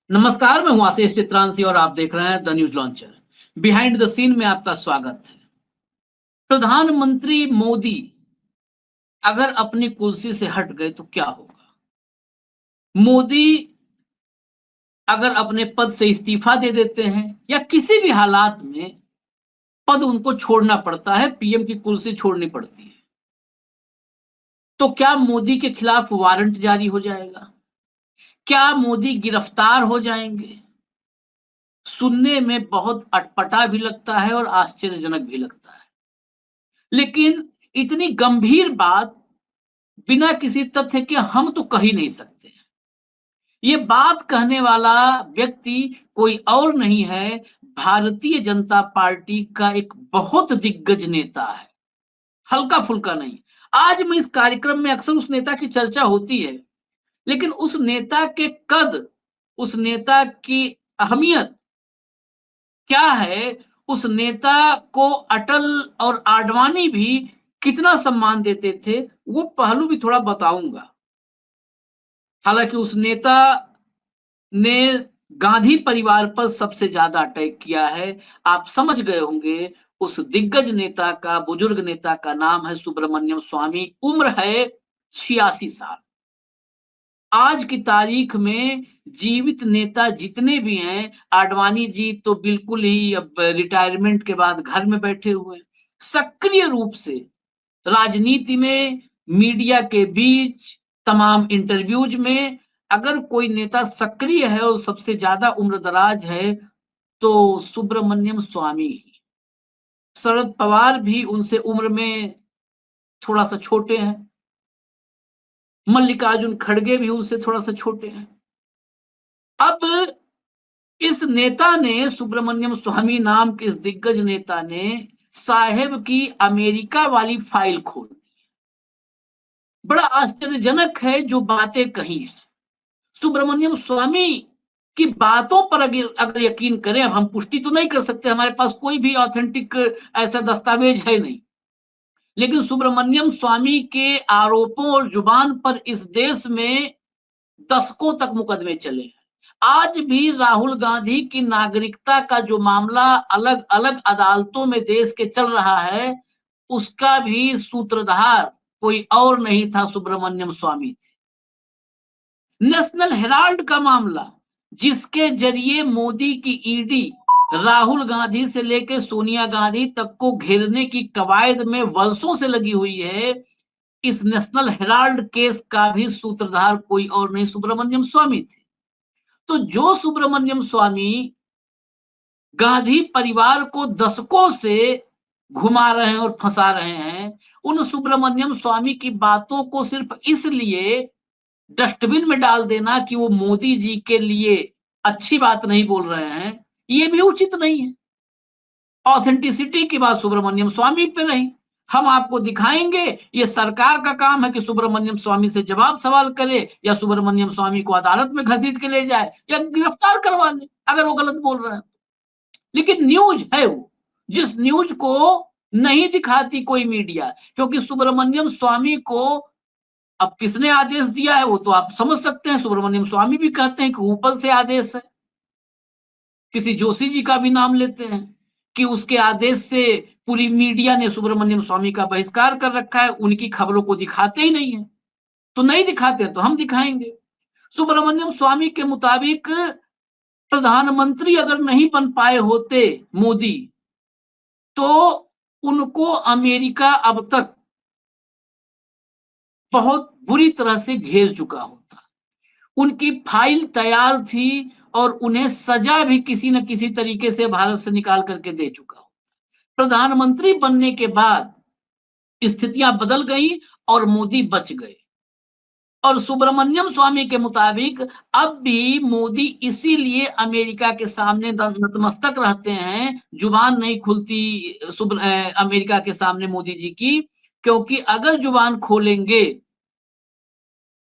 नमस्कार, मैं हूं आशीष चित्रांशी और आप देख रहे हैं the news launcher. Behind the scene में आपका स्वागत है। प्रधानमंत्री मोदी अगर अपनी कुर्सी से हट गए तो क्या होगा? मोदी अगर अपने पद से इस्तीफा दे देते हैं या किसी भी हालात में पद उनको छोड़ना पड़ता है, पीएम की कुर्सी छोड़नी पड़ती है, तो क्या मोदी के खिलाफ वारंट जारी हो जाएगा? क्या मोदी गिरफ्तार हो जाएंगे? सुनने में बहुत अटपटा भी लगता है और आश्चर्यजनक भी लगता है, लेकिन इतनी गंभीर बात बिना किसी तथ्य के हम तो कह ही नहीं सकते। ये बात कहने वाला व्यक्ति कोई और नहीं है, भारतीय जनता पार्टी का एक बहुत दिग्गज नेता है, हल्का फुल्का नहीं। आज मैं इस कार्यक्रम में अक्सर उस नेता की चर्चा होती है, लेकिन उस नेता के कद, उस नेता की अहमियत क्या है, उस नेता को अटल और आडवाणी भी कितना सम्मान देते थे, वो पहलू भी थोड़ा बताऊंगा। हालांकि उस नेता ने गांधी परिवार पर सबसे ज्यादा अटैक किया है। आप समझ गए होंगे उस दिग्गज नेता का, बुजुर्ग नेता का नाम है सुब्रमण्यम स्वामी। उम्र है 86 साल। आज की तारीख में जीवित नेता जितने भी हैं, आडवाणी जी तो बिल्कुल ही अब रिटायरमेंट के बाद घर में बैठे हुए हैं। सक्रिय रूप से राजनीति में, मीडिया के बीच, तमाम इंटरव्यूज में अगर कोई नेता सक्रिय है और सबसे ज्यादा उम्रदराज है तो सुब्रमण्यम स्वामी ही। शरद पवार भी उनसे उम्र में थोड़ा सा छोटे हैं, मल्लिकार्जुन खड़गे भी उनसे थोड़ा सा छोटे हैं। अब इस नेता ने, सुब्रमण्यम स्वामी नाम के इस दिग्गज नेता ने साहेब की अमेरिका वाली फाइल खोल दी। बड़ा आश्चर्यजनक है जो बातें कही हैं। सुब्रमण्यम स्वामी की बातों पर अगर यकीन करें, अब हम पुष्टि तो नहीं कर सकते, हमारे पास कोई भी ऑथेंटिक ऐसा दस्तावेज है नहीं, लेकिन सुब्रमण्यम स्वामी के आरोपों और जुबान पर इस देश में दशकों तक मुकदमे चले हैं। आज भी राहुल गांधी की नागरिकता का जो मामला अलग अलग अदालतों में देश के चल रहा है, उसका भी सूत्रधार कोई और नहीं था, सुब्रमण्यम स्वामी थे। नेशनल हेराल्ड का मामला, जिसके जरिए मोदी की ईडी राहुल गांधी से लेकर सोनिया गांधी तक को घेरने की कवायद में वर्षों से लगी हुई है, इस नेशनल हेराल्ड केस का भी सूत्रधार कोई और नहीं, सुब्रमण्यम स्वामी थे। तो जो सुब्रमण्यम स्वामी गांधी परिवार को दशकों से घुमा रहे हैं और फंसा रहे हैं, उन सुब्रमण्यम स्वामी की बातों को सिर्फ इसलिए डस्टबिन में डाल देना कि वो मोदी जी के लिए अच्छी बात नहीं बोल रहे हैं, ये भी उचित नहीं है। ऑथेंटिसिटी की बात सुब्रमण्यम स्वामी पे रही। हम आपको दिखाएंगे, ये सरकार का काम है कि सुब्रमण्यम स्वामी से जवाब सवाल करे या सुब्रमण्यम स्वामी को अदालत में घसीट के ले जाए या गिरफ्तार करवा ले अगर वो गलत बोल रहे हैं। लेकिन न्यूज है वो, जिस न्यूज को नहीं दिखाती कोई मीडिया, क्योंकि सुब्रमण्यम स्वामी को अब किसने आदेश दिया है वो तो आप समझ सकते हैं। सुब्रमण्यम स्वामी भी कहते हैं कि ऊपर से आदेश है, किसी जोशी जी का भी नाम लेते हैं कि उसके आदेश से पूरी मीडिया ने सुब्रमण्यम स्वामी का बहिष्कार कर रखा है, उनकी खबरों को दिखाते ही नहीं है। तो नहीं दिखाते तो हम दिखाएंगे। सुब्रमण्यम स्वामी के मुताबिक प्रधानमंत्री अगर नहीं बन पाए होते मोदी, तो उनको अमेरिका अब तक बहुत बुरी तरह से घेर चुका होता। उनकी फाइल तैयार थी और उन्हें सजा भी किसी न किसी तरीके से भारत से निकाल करके दे चुका हो। प्रधानमंत्री बनने के बाद स्थितियां बदल गई और मोदी बच गए। और सुब्रमण्यम स्वामी के मुताबिक अब भी मोदी इसीलिए अमेरिका के सामने नतमस्तक रहते हैं, जुबान नहीं खुलती अमेरिका के सामने मोदी जी की, क्योंकि अगर जुबान खोलेंगे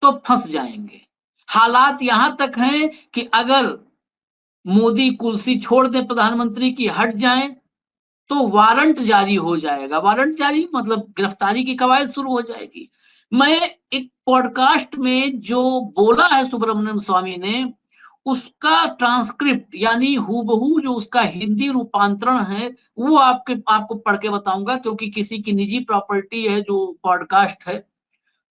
तो फंस जाएंगे। हालात यहां तक हैं कि अगर मोदी कुर्सी छोड़ दें, प्रधानमंत्री की हट जाएं, तो वारंट जारी हो जाएगा। वारंट जारी मतलब गिरफ्तारी की कवायद शुरू हो जाएगी। मैं एक पॉडकास्ट में जो बोला है सुब्रमण्यम स्वामी ने, उसका ट्रांसक्रिप्ट यानी हूबहू जो उसका हिंदी रूपांतरण है वो आपको पढ़ के बताऊंगा, क्योंकि किसी की निजी प्रॉपर्टी है जो पॉडकास्ट है,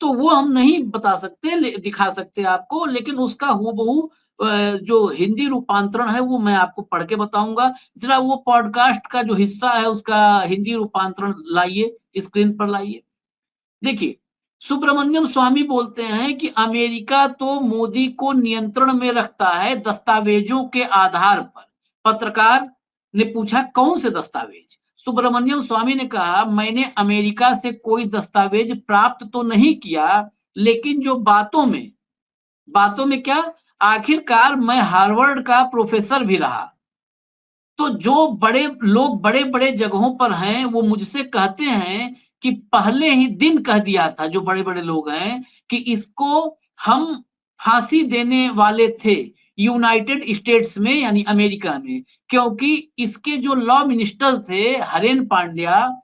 तो वो हम नहीं बता सकते, दिखा सकते आपको, लेकिन उसका हूबहू जो हिंदी रूपांतरण है वो मैं आपको पढ़ के बताऊंगा। जरा वो पॉडकास्ट का जो हिस्सा है उसका हिंदी रूपांतरण लाइए, स्क्रीन पर लाइए। देखिए, सुब्रमण्यम स्वामी बोलते हैं कि अमेरिका तो मोदी को नियंत्रण में रखता है दस्तावेजों के आधार पर। पत्रकार ने पूछा कौन से दस्तावेज? सुब्रमण्यम स्वामी ने कहा मैंने अमेरिका से कोई दस्तावेज प्राप्त तो नहीं किया, लेकिन जो बातों में क्या, आखिरकार मैं हार्वर्ड का प्रोफेसर भी रहा, तो जो बड़े लोग बड़े-बड़े जगहों पर हैं, वो मुझसे कहते हैं कि पहले ही दिन कह दिया था जो बड़े-बड़े लोग हैं कि इसको हम फांसी देने वाले थे यूनाइटेड स्टेट्स में यानी अमेरिका में, क्योंकि इसके जो लॉ मिनिस्टर थे हरेन पांड्या,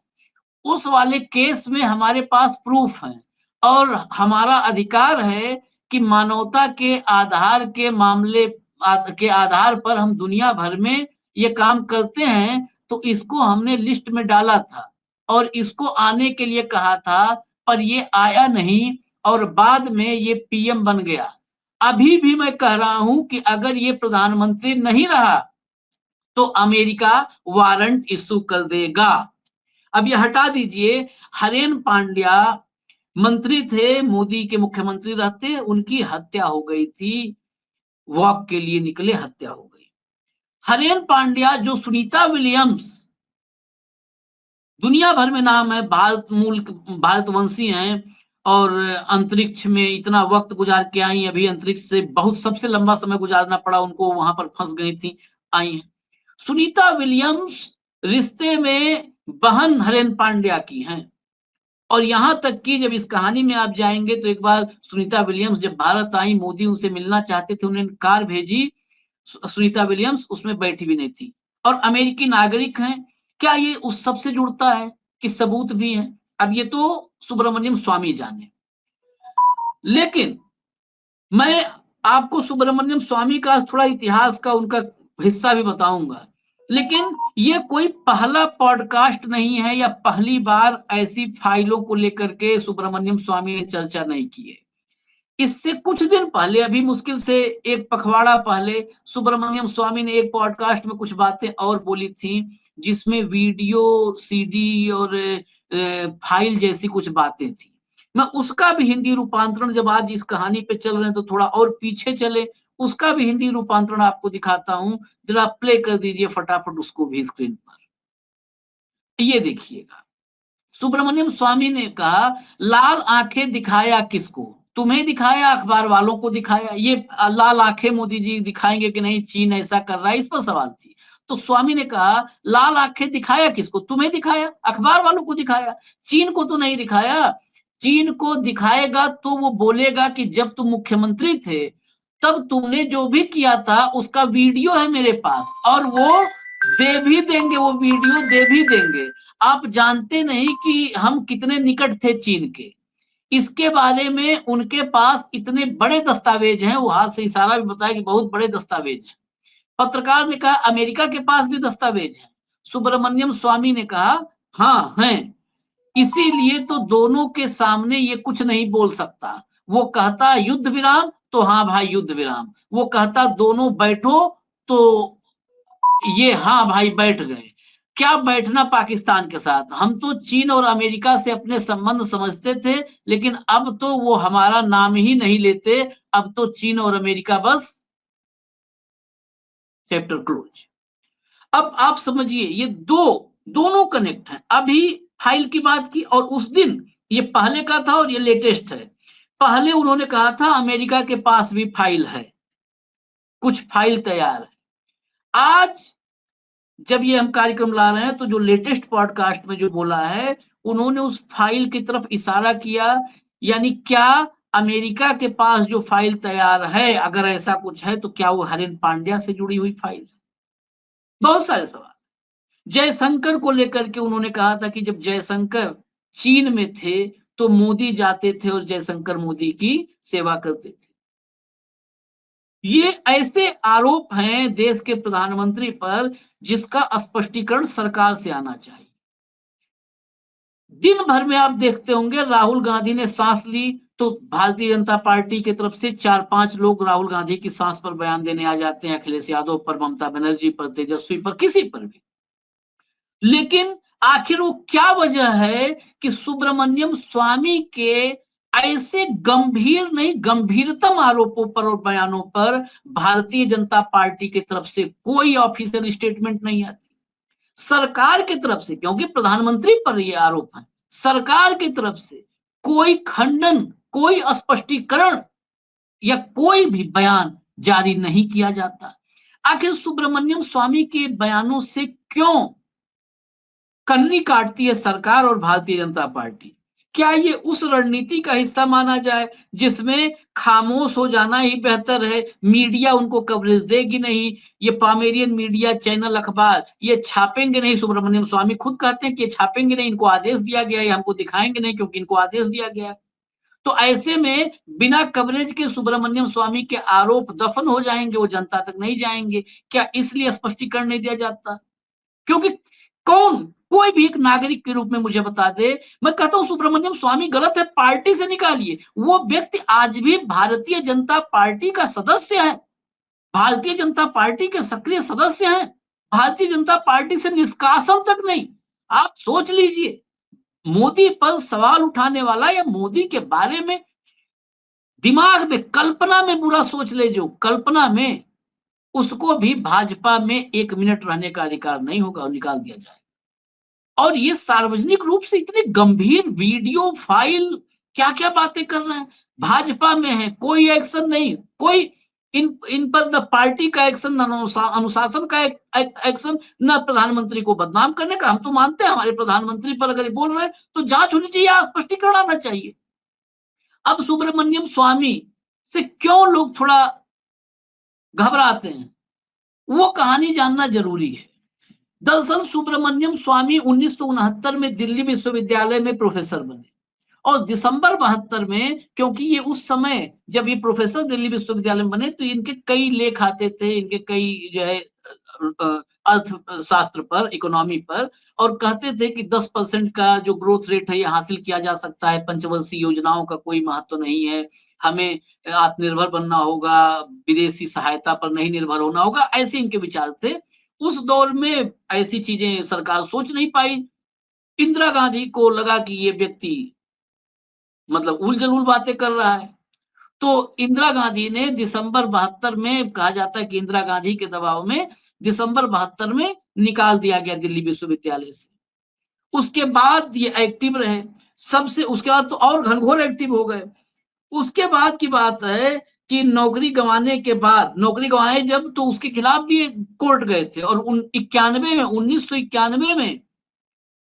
उस वाले केस में हमारे पास प्रूफ है और हमारा अधिकार है कि मानवता के आधार के मामले के आधार पर हम दुनिया भर में ये काम करते हैं, तो इसको हमने लिस्ट में डाला था और इसको आने के लिए कहा था, पर ये आया नहीं और बाद में ये पीएम बन गया। अभी भी मैं कह रहा हूं कि अगर ये प्रधानमंत्री नहीं रहा तो अमेरिका वारंट इश्यू कर देगा। अब ये हटा दीजिए, हरेन पांड्या मंत्री थे, मोदी के मुख्यमंत्री रहते, उनकी हत्या हो गई थी, वॉक के लिए निकले, हत्या हो गई। हरेन पांड्या जो सुनीता विलियम्स, दुनिया भर में नाम है, भारतवंशी हैं और अंतरिक्ष में इतना वक्त गुजार के आई, अभी अंतरिक्ष से बहुत सबसे लंबा समय गुजारना पड़ा उनको, वहां पर फंस गई थी, आई हैं। सुनीता विलियम्स रिश्ते में बहन हरेन पांड्या की हैं और यहां तक कि जब इस कहानी में आप जाएंगे तो एक बार सुनीता विलियम्स जब भारत आई, मोदी उनसे मिलना चाहते थे, उन्होंने कार भेजी, सुनीता विलियम्स उसमें बैठी भी नहीं थी और अमेरिकी नागरिक हैं। क्या ये उस सब से जुड़ता है कि सबूत भी हैं? अब ये तो सुब्रमण्यम स्वामी जाने, लेकिन मैं आपको सुब्रमण्यम स्वामी का थोड़ा इतिहास का उनका हिस्सा भी बताऊंगा, लेकिन ये कोई पहला पॉडकास्ट नहीं है या पहली बार ऐसी फाइलों को लेकर के सुब्रमण्यम स्वामी ने चर्चा नहीं की है। इससे कुछ दिन पहले, अभी मुश्किल से एक पखवाड़ा पहले, सुब्रमण्यम स्वामी ने एक पॉडकास्ट में कुछ बातें और बोली थी जिसमें वीडियो, सीडी और फाइल जैसी कुछ बातें थी। मैं उसका भी हिंदी रूपांतरण, जब आज इस कहानी पे चल रहे हैं तो थोड़ा और पीछे चले, उसका भी हिंदी रूपांतरण आपको दिखाता हूं, जरा प्ले कर दीजिए फटाफट उसको भी स्क्रीन पर। ये देखिएगा, सुब्रमण्यम स्वामी ने कहा लाल आंखें दिखाया किसको? तुम्हें दिखाया, अखबार वालों को दिखाया? ये लाल आंखें मोदी जी दिखाएंगे कि नहीं, चीन ऐसा कर रहा है, इस पर सवाल थी। तो स्वामी ने कहा लाल आंखें दिखाया किसको? तुम्हें दिखाया, अखबार वालों को दिखाया, चीन को तो नहीं दिखाया। चीन को दिखाएगा तो वो बोलेगा कि जब तुम मुख्यमंत्री थे तब तुमने जो भी किया था उसका वीडियो है मेरे पास, और वो दे भी देंगे, वो वीडियो दे भी देंगे। आप जानते नहीं कि हम कितने निकट थे चीन के, इसके बारे में उनके पास इतने बड़े दस्तावेज हैं, वो हाथ से इशारा भी बताया कि बहुत बड़े दस्तावेज हैं। पत्रकार ने कहा अमेरिका के पास भी दस्तावेज है? सुब्रमण्यम स्वामी ने कहा हाँ हैं, इसीलिए तो दोनों के सामने ये कुछ नहीं बोल सकता। वो कहता युद्ध विराम तो हाँ भाई युद्ध विराम, वो कहता दोनों बैठो तो ये हाँ भाई बैठ गए। क्या बैठना पाकिस्तान के साथ? हम तो चीन और अमेरिका से अपने संबंध समझते थे, लेकिन अब तो वो हमारा नाम ही नहीं लेते, अब तो चीन और अमेरिका बस चैप्टर क्लोज। अब आप समझिए ये दोनों कनेक्ट हैं। अभी फाइल की बात की और उस दिन, ये पहले का था और ये लेटेस्ट है। पहले उन्होंने कहा था अमेरिका के पास भी फाइल है, कुछ फाइल तैयार है। आज जब ये हम कार्यक्रम ला रहे हैं तो जो लेटेस्ट पॉडकास्ट में जो बोला है, उन्होंने उस फाइल की तरफ इशारा किया, यानी क्या अमेरिका के पास जो फाइल तैयार है, अगर ऐसा कुछ है तो क्या वो हरेन पांड्या से जुड़ी हुई फाइल? बहुत सारे सवाल। जयशंकर को लेकर के उन्होंने कहा था कि जब जयशंकर चीन में थे तो मोदी जाते थे और जयशंकर मोदी की सेवा करते थे। ये ऐसे आरोप हैं देश के प्रधानमंत्री पर जिसका स्पष्टीकरण सरकार से आना चाहिए। दिन भर में आप देखते होंगे राहुल गांधी ने सांस ली तो भारतीय जनता पार्टी की तरफ से 4-5 लोग राहुल गांधी की सांस पर बयान देने आ जाते हैं, अखिलेश यादव पर, ममता बनर्जी पर, तेजस्वी पर, किसी पर भी। लेकिन आखिर वो क्या वजह है कि सुब्रमण्यम स्वामी के ऐसे गंभीर नहीं गंभीरतम आरोपों पर और बयानों पर भारतीय जनता पार्टी की तरफ से कोई ऑफिशियल स्टेटमेंट नहीं आती। सरकार की तरफ से, क्योंकि प्रधानमंत्री पर ये आरोप है, सरकार की तरफ से कोई खंडन, कोई स्पष्टीकरण या कोई भी बयान जारी नहीं किया जाता। आखिर सुब्रमण्यम स्वामी के बयानों से क्यों कन्नी काटती है सरकार और भारतीय जनता पार्टी? क्या ये उस रणनीति का हिस्सा माना जाए जिसमें खामोश हो जाना ही बेहतर है, मीडिया उनको कवरेज देगी नहीं, ये पामेरियन मीडिया, चैनल, अखबार ये छापेंगे नहीं। सुब्रमण्यम स्वामी खुद कहते हैं कि ये छापेंगे नहीं, इनको आदेश दिया गया है, हमको दिखाएंगे नहीं क्योंकि इनको आदेश दिया गया है। तो ऐसे में बिना कवरेज के सुब्रमण्यम स्वामी के आरोप दफन हो जाएंगे, वो जनता तक नहीं जाएंगे। क्या इसलिए स्पष्टीकरण नहीं दिया जाता? क्योंकि कौन, कोई भी एक नागरिक के रूप में मुझे बता दे, मैं कहता हूं सुब्रमण्यम स्वामी गलत है, पार्टी से निकालिए। वो व्यक्ति आज भी भारतीय जनता पार्टी का सदस्य है, भारतीय जनता पार्टी के सक्रिय सदस्य हैं, भारतीय जनता पार्टी से निष्कासन तक नहीं। आप सोच लीजिए, मोदी पर सवाल उठाने वाला या मोदी के बारे में दिमाग में, कल्पना में बुरा सोच ले, जो कल्पना में, उसको भी भाजपा में 1 मिनट रहने का अधिकार नहीं होगा और निकाल दिया जाए। और ये सार्वजनिक रूप से इतने गंभीर वीडियो फाइल क्या-क्या बातें कर रहे हैं। भाजपा में है, कोई एक्शन नहीं, कोई इन इन पर न पार्टी का एक्शन, न अनुशासन का एक्शन, न प्रधानमंत्री को बदनाम करने का। हम तो मानते हैं हमारे प्रधानमंत्री पर अगर ये बोल रहे हैं तो जांच होनी चाहिए, स्पष्टीकरण आना चाहिए। अब सुब्रमण्यम स्वामी से क्यों लोग थोड़ा घबराते हैं, वो कहानी जानना जरूरी है। दरअसल सुब्रमण्यम स्वामी 1969 में दिल्ली विश्वविद्यालय में प्रोफेसर बने और दिसंबर 72 में, क्योंकि ये उस समय जब ये प्रोफेसर दिल्ली विश्वविद्यालय में बने तो इनके कई लेख आते थे, इनके कई जो है अर्थशास्त्र पर, इकोनॉमी पर, और कहते थे कि 10% का जो ग्रोथ रेट है ये हासिल किया जा सकता है, पंचवर्षीय योजनाओं का कोई महत्व नहीं है, हमें आत्मनिर्भर बनना होगा, विदेशी सहायता पर नहीं निर्भर होना होगा, ऐसे इनके विचार थे। उस दौर में ऐसी चीजें सरकार सोच नहीं पाई। इंदिरा गांधी को लगा कि ये व्यक्ति मतलब उल-जलूल बातें कर रहा है। तो इंदिरा गांधी ने दिसंबर 72 में, कहा जाता है कि इंदिरा गांधी के दबाव में दिसंबर 72 में निकाल दिया गया दिल्ली विश्वविद्यालय से। उसके बाद ये एक्टिव रहे। सबसे उसके बाद तो और घनघोर एक्टिव हो गए। उसके बाद की बात है कि नौकरी गंवाने के बाद, नौकरी गंवाए जब, तो उसके खिलाफ भी कोर्ट गए थे और 91 में, 1991 में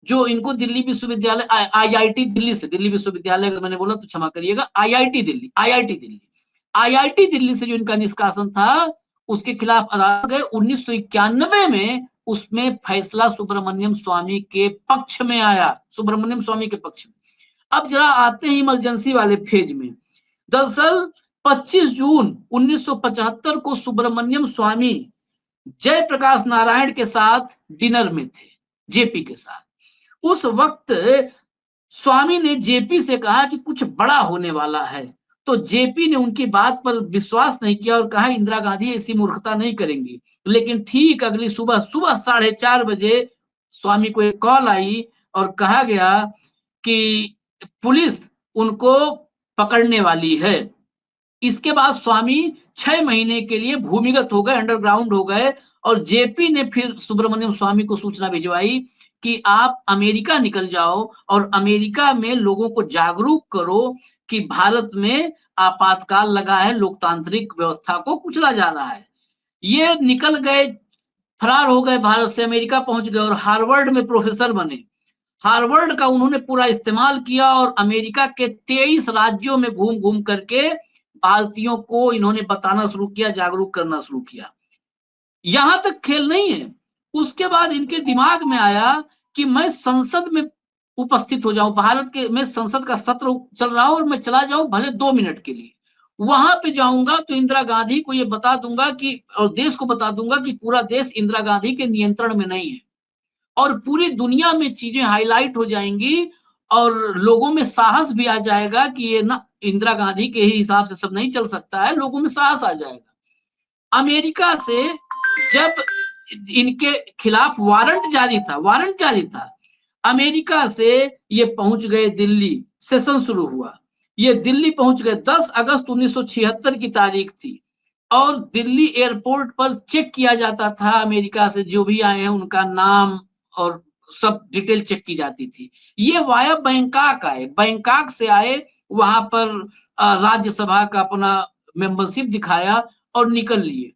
जो इनको दिल्ली विश्वविद्यालय, आईआईटी दिल्ली से, दिल्ली विश्वविद्यालय अगर मैंने बोला तो क्षमा करिएगा, आईआईटी दिल्ली, आईआईटी दिल्ली से जो इनका निष्कासन था उसके खिलाफ अदालत गए 1991 में। उसमें फैसला सुब्रमण्यम स्वामी के पक्ष में आया, सुब्रमण्यम स्वामी के पक्ष में। अब जरा आते हैं इमरजेंसी वाले फेज में। दरअसल 25 जून 1975 को सुब्रमण्यम स्वामी जयप्रकाश नारायण के साथ डिनर में थे, जेपी के साथ। उस वक्त स्वामी ने जेपी से कहा कि कुछ बड़ा होने वाला है, तो जेपी ने उनकी बात पर विश्वास नहीं किया और कहा इंदिरा गांधी ऐसी मूर्खता नहीं करेंगी। लेकिन ठीक अगली सुबह 4:30 बजे स्वामी को एक कॉल आई और कहा गया कि पुलिस उनको पकड़ने वाली है। इसके बाद स्वामी 6 महीने के लिए भूमिगत हो गए, अंडरग्राउंड हो गए, और जेपी ने फिर सुब्रमण्यम स्वामी को सूचना भिजवाई कि आप अमेरिका निकल जाओ और अमेरिका में लोगों को जागरूक करो कि भारत में आपातकाल लगा है, लोकतांत्रिक व्यवस्था को कुचला जा रहा है। ये निकल गए, फरार हो गए, भारत से अमेरिका पहुंच गए और हार्वर्ड में प्रोफेसर बने। हार्वर्ड का उन्होंने पूरा इस्तेमाल किया और अमेरिका के 23 राज्यों में घूम घूम करके भारतीयों को इन्होंने बताना शुरू किया, जागरूक करना शुरू किया। यहां तक खेल नहीं है, उसके बाद इनके दिमाग में आया कि मैं संसद में उपस्थित हो जाऊं, भारत के में संसद का सत्र चल रहा हो और मैं चला जाऊं भले 2 मिनट के लिए। वहां पे जाऊंगा तो इंदिरा गांधी को ये बता दूंगा कि, और देश को बता दूंगा कि पूरा देश इंदिरा गांधी के नियंत्रण में नहीं है, और पूरी दुनिया में चीजें हाईलाइट हो जाएंगी और लोगों में साहस भी आ जाएगा कि ये ना इंदिरा गांधी के ही हिसाब से सब नहीं चल सकता है, लोगों में साहस आ जाएगा। अमेरिका से जब इनके खिलाफ वारंट जारी था, अमेरिका से ये पहुंच गए दिल्ली, सेशन शुरू हुआ, ये दिल्ली पहुंच गए। 10 अगस्त 1976 की तारीख थी, और दिल्ली एयरपोर्ट पर चेक किया जाता था अमेरिका से जो भी आए हैं उनका नाम और सब डिटेल चेक की जाती थी। ये वाया बैंकॉक आए, बैंकॉक से आए, वहां पर राज्यसभा का अपना मेंबरशिप दिखाया और निकल लिए,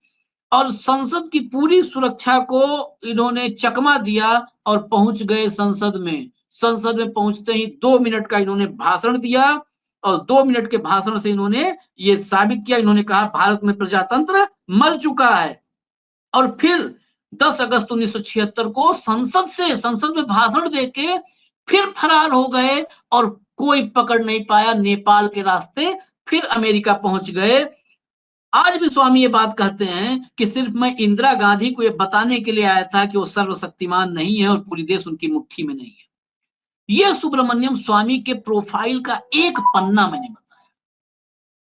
और संसद की पूरी सुरक्षा को इन्होंने चकमा दिया और पहुंच गए संसद में। संसद में पहुंचते ही 2 मिनट का इन्होंने भाषण दिया, और 2 मिनट के भाषण से इन्होंने ये साबित किया, इन्होंने कहा भारत में प्रजातंत्र मर चुका है। और फिर 10 अगस्त 1976 को संसद में भाषण देके फिर फरार हो गए, और कोई पकड़ नहीं पाया, नेपाल के रास्ते फिर अमेरिका पहुंच गए। आज भी स्वामी ये बात कहते हैं कि सिर्फ मैं इंदिरा गांधी को ये बताने के लिए आया था कि वो सर्वशक्तिमान नहीं है और पूरी देश उनकी मुट्ठी में नहीं है। ये सुब्रमण्यम स्वामी के प्रोफाइल का एक पन्ना मैंने बताया,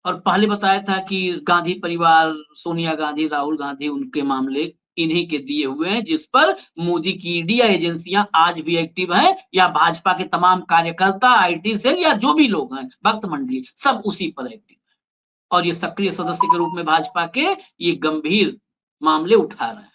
और पहले बताया था कि गांधी परिवार, सोनिया गांधी, राहुल गांधी, उनके मामले इन्हीं के दिए हुए हैं, जिस पर मोदी की ईडी या एजेंसियां आज भी एक्टिव है, या भाजपा के तमाम कार्यकर्ता, आईटी सेल या जो भी लोग हैं, भक्त मंडली, सब उसी पर एक्टिव है, और ये सक्रिय सदस्य के रूप में भाजपा के ये गंभीर मामले उठा रहे हैं।